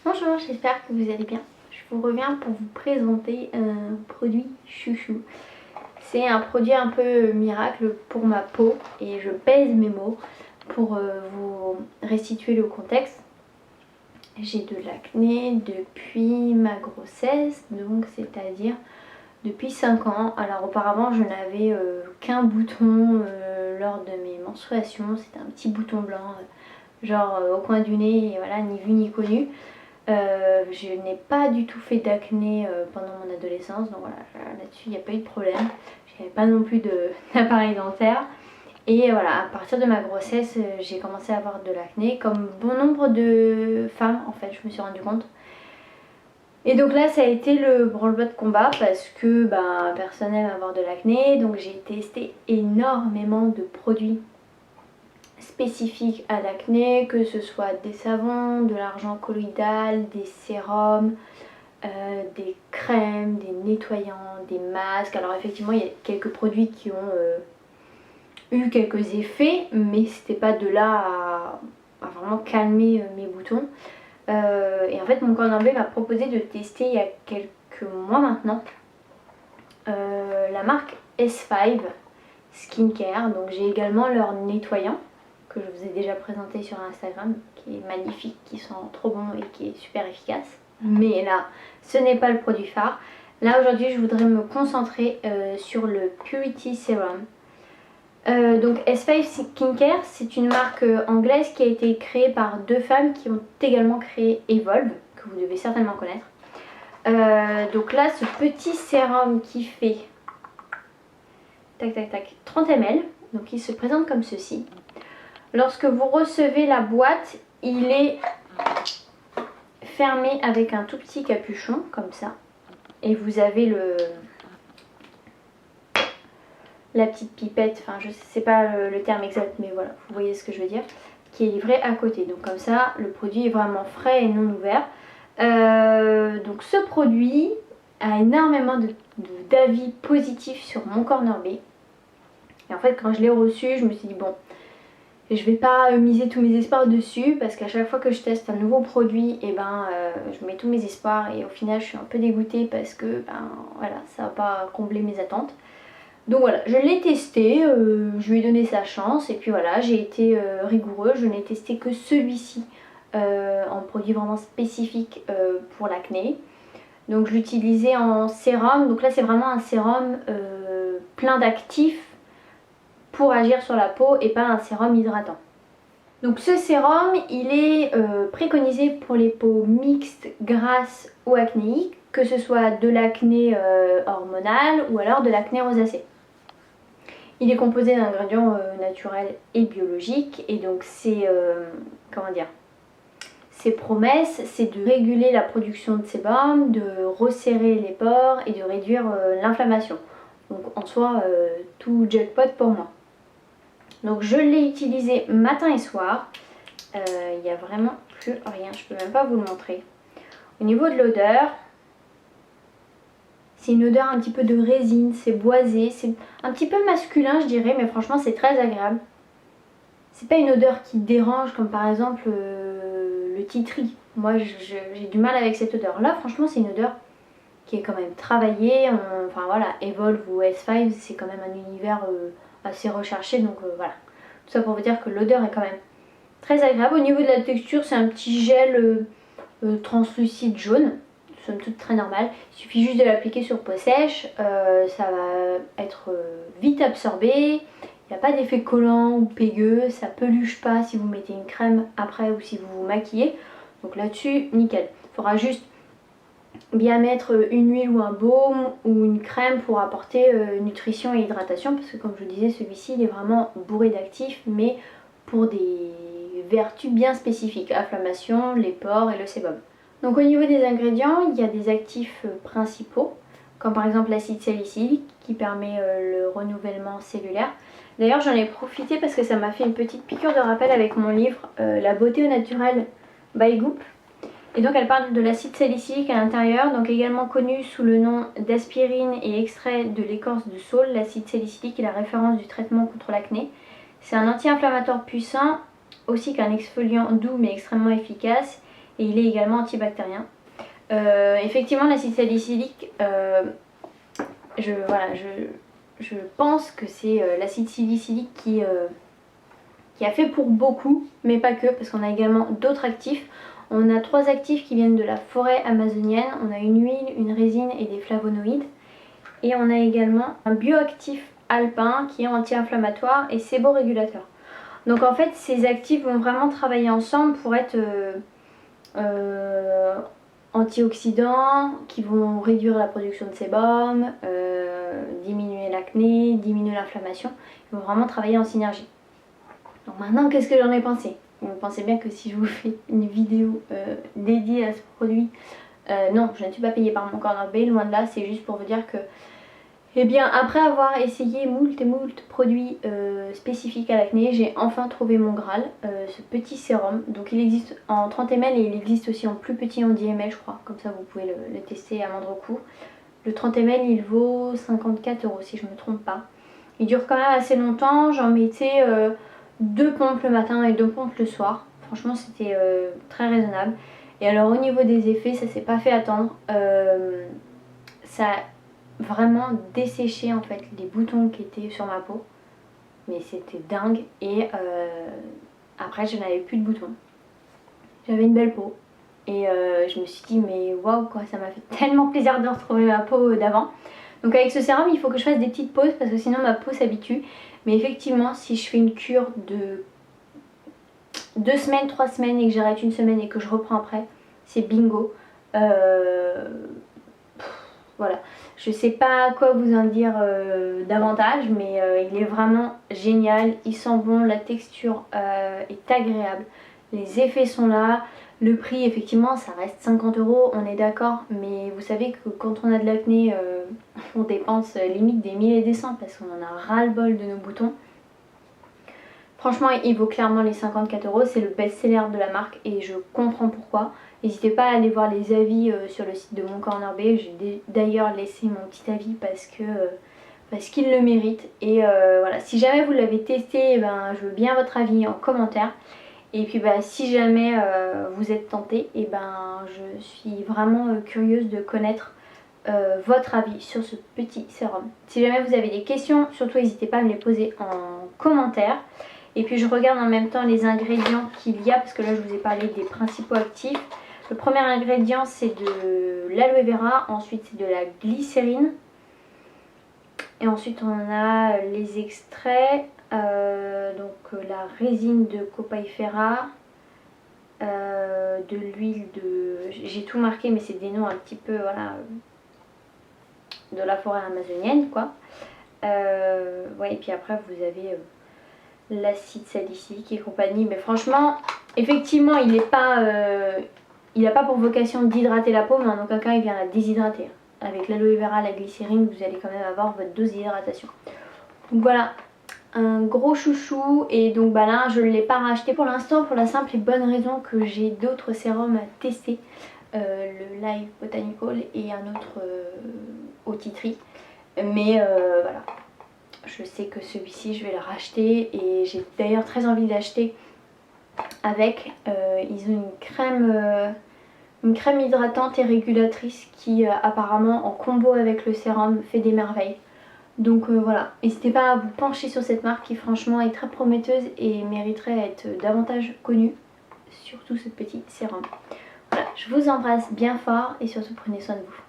Bonjour, j'espère que vous allez bien. Je vous reviens pour vous présenter un produit chouchou. C'est un produit un peu miracle pour ma peau et je pèse mes mots pour vous restituer le contexte. J'ai de l'acné depuis ma grossesse, donc c'est-à-dire depuis 5 ans. Alors auparavant je n'avais qu'un bouton lors de mes menstruations, c'était un petit bouton blanc genre au coin du nez et voilà, ni vu ni connu. Je n'ai pas du tout fait d'acné pendant mon adolescence, donc voilà, là-dessus il n'y a pas eu de problème. Je n'avais pas non plus d'appareil dentaire. Et voilà, à partir de ma grossesse, j'ai commencé à avoir de l'acné, comme bon nombre de femmes en fait, je me suis rendu compte. Et donc là, ça a été le branle-bas de combat parce que personne n'aime avoir de l'acné, donc j'ai testé énormément de produits spécifiques à l'acné, que ce soit des savons, de l'argent colloïdal, des sérums, des crèmes, des nettoyants, des masques. Alors effectivement il y a quelques produits qui ont eu quelques effets, mais c'était pas de là à vraiment calmer mes boutons. Et en fait mon corps m'a proposé de tester il y a quelques mois maintenant la marque S5 Skincare. Donc j'ai également leur nettoyant que je vous ai déjà présenté sur Instagram, qui est magnifique, qui sent trop bon et qui est super efficace. Mais là, ce n'est pas le produit phare. Là aujourd'hui je voudrais me concentrer sur le Purity Serum. Donc S5 Skincare, c'est une marque anglaise qui a été créée par deux femmes qui ont également créé Evolve, que vous devez certainement connaître. Donc là, ce petit sérum qui fait tac tac tac 30 ml, donc il se présente comme ceci. Lorsque vous recevez la boîte, il est fermé avec un tout petit capuchon comme ça, et vous avez la petite pipette, enfin je sais pas le terme exact, mais voilà, vous voyez ce que je veux dire, qui est livré à côté. Donc comme ça, le produit est vraiment frais et non ouvert. Donc ce produit a énormément d'avis positifs sur mon corner B. Et en fait quand je l'ai reçu, je me suis dit bon, je vais pas miser tous mes espoirs dessus parce qu'à chaque fois que je teste un nouveau produit, je mets tous mes espoirs et au final je suis un peu dégoûtée parce que voilà, ça va pas combler mes attentes. Donc voilà, je l'ai testé, je lui ai donné sa chance et puis voilà, j'ai été rigoureuse, je n'ai testé que celui-ci en produit vraiment spécifique pour l'acné. Donc je l'utilisais en sérum, donc là c'est vraiment un sérum plein d'actifs pour agir sur la peau et pas un sérum hydratant. Donc ce sérum, il est préconisé pour les peaux mixtes, grasses ou acnéiques, que ce soit de l'acné hormonal ou alors de l'acné rosacée. Il est composé d'ingrédients naturels et biologiques et donc c'est, ses promesses, c'est de réguler la production de sébum, de resserrer les pores et de réduire l'inflammation. Donc en soi, tout jackpot pour moi. Donc je l'ai utilisé matin et soir. Il n'y a vraiment plus rien, je peux même pas vous le montrer. Au niveau de l'odeur, c'est une odeur un petit peu de résine, c'est boisé, c'est un petit peu masculin je dirais, mais franchement c'est très agréable. C'est pas une odeur qui dérange comme par exemple le tea tree. Moi j'ai du mal avec cette odeur. Là franchement c'est une odeur qui est quand même travaillée. Enfin voilà, Evolve ou S5 c'est quand même un univers assez recherché, donc voilà. Tout ça pour vous dire que l'odeur est quand même très agréable. Au niveau de la texture, c'est un petit gel translucide jaune, somme toute très normal. Il suffit juste de l'appliquer sur peau sèche, ça va être vite absorbé. Il n'y a pas d'effet collant ou pégueux, ça peluche pas si vous mettez une crème après ou si vous vous maquillez. Donc là-dessus, nickel. Il faudra juste bien mettre une huile ou un baume ou une crème pour apporter nutrition et hydratation, parce que comme je vous disais, celui-ci il est vraiment bourré d'actifs, mais pour des vertus bien spécifiques, inflammation, les pores et le sébum. Donc au niveau des ingrédients, il y a des actifs principaux, comme par exemple l'acide salicylique qui permet le renouvellement cellulaire. D'ailleurs j'en ai profité parce que ça m'a fait une petite piqûre de rappel avec mon livre La beauté au naturel by Goop. Et donc elle parle de l'acide salicylique à l'intérieur, donc également connu sous le nom d'aspirine et extrait de l'écorce de saule. L'acide salicylique est la référence du traitement contre l'acné. C'est un anti-inflammatoire puissant, aussi qu'un exfoliant doux mais extrêmement efficace. et il est également antibactérien. Effectivement l'acide salicylique, je pense que c'est l'acide salicylique qui a fait pour beaucoup, mais pas que, parce qu'on a également d'autres actifs. On a 3 actifs qui viennent de la forêt amazonienne, on a une huile, une résine et des flavonoïdes. Et on a également un bioactif alpin qui est anti-inflammatoire et séborégulateur. Donc en fait ces actifs vont vraiment travailler ensemble pour être antioxydants, qui vont réduire la production de sébum, diminuer l'acné, diminuer l'inflammation. Ils vont vraiment travailler en synergie. Donc maintenant, qu'est-ce que j'en ai pensé? Vous pensez bien que si je vous fais une vidéo dédiée à ce produit, non, je ne suis pas payée par mon Corner Bay, loin de là, c'est juste pour vous dire que, eh bien, après avoir essayé moult et moult produits spécifiques à l'acné, j'ai enfin trouvé mon Graal, ce petit sérum. Donc il existe en 30 ml et il existe aussi en plus petit en 10 ml, je crois, comme ça vous pouvez le tester à moindre coût. Le 30 ml il vaut 54 € si je ne me trompe pas. Il dure quand même assez longtemps, j'en mettais 2 pompes le matin et 2 pompes le soir. Franchement c'était très raisonnable. Et alors au niveau des effets, ça s'est pas fait attendre. Ça a vraiment desséché en fait les boutons qui étaient sur ma peau. Mais c'était dingue. Et après je n'avais plus de boutons. J'avais une belle peau. Et je me suis dit mais waouh quoi, ça m'a fait tellement plaisir de retrouver ma peau d'avant. Donc avec ce sérum il faut que je fasse des petites pauses parce que sinon ma peau s'habitue. Mais effectivement si je fais une cure de 2 semaines, 3 semaines et que j'arrête une semaine et que je reprends après, c'est bingo. Voilà, je sais pas quoi vous en dire davantage, mais il est vraiment génial, il sent bon, la texture est agréable, les effets sont là. Le prix effectivement ça reste 50 €, on est d'accord, mais vous savez que quand on a de l'acné, on dépense limite des 1000 et des cents parce qu'on en a ras le bol de nos boutons. Franchement il vaut clairement les 54 €, c'est le best-seller de la marque et je comprends pourquoi. N'hésitez pas à aller voir les avis sur le site de Mon Corner Bay, j'ai d'ailleurs laissé mon petit avis parce qu'il le mérite. Et voilà, si jamais vous l'avez testé, ben, je veux bien votre avis en commentaire. Et puis bah, si jamais vous êtes tenté, et ben, je suis vraiment curieuse de connaître votre avis sur ce petit sérum. Si jamais vous avez des questions, surtout n'hésitez pas à me les poser en commentaire. Et puis je regarde en même temps les ingrédients qu'il y a, parce que là je vous ai parlé des principaux actifs. Le premier ingrédient c'est de l'aloe vera, ensuite c'est de la glycérine. Et ensuite on a les extraits, donc la résine de Copaifera, de l'huile de... J'ai tout marqué mais c'est des noms un petit peu, voilà, de la forêt amazonienne quoi. Ouais, et puis après vous avez l'acide salicylique et compagnie. Mais franchement, effectivement il n'est pas... il n'a pas pour vocation d'hydrater la peau, mais en aucun cas il vient la déshydrater. Avec l'aloe vera, la glycérine, vous allez quand même avoir votre dose d'hydratation. Donc voilà, un gros chouchou. Et donc bah là, je ne l'ai pas racheté pour l'instant pour la simple et bonne raison que j'ai d'autres sérums à tester. Le Live Botanical et un autre au tea tree. Mais voilà, je sais que celui-ci je vais le racheter et j'ai d'ailleurs très envie d'acheter avec. Ils ont une crème hydratante et régulatrice qui apparemment en combo avec le sérum fait des merveilles. Donc voilà, n'hésitez pas à vous pencher sur cette marque qui franchement est très prometteuse et mériterait à être davantage connue. Surtout ce petit sérum. Voilà, je vous embrasse bien fort et surtout prenez soin de vous.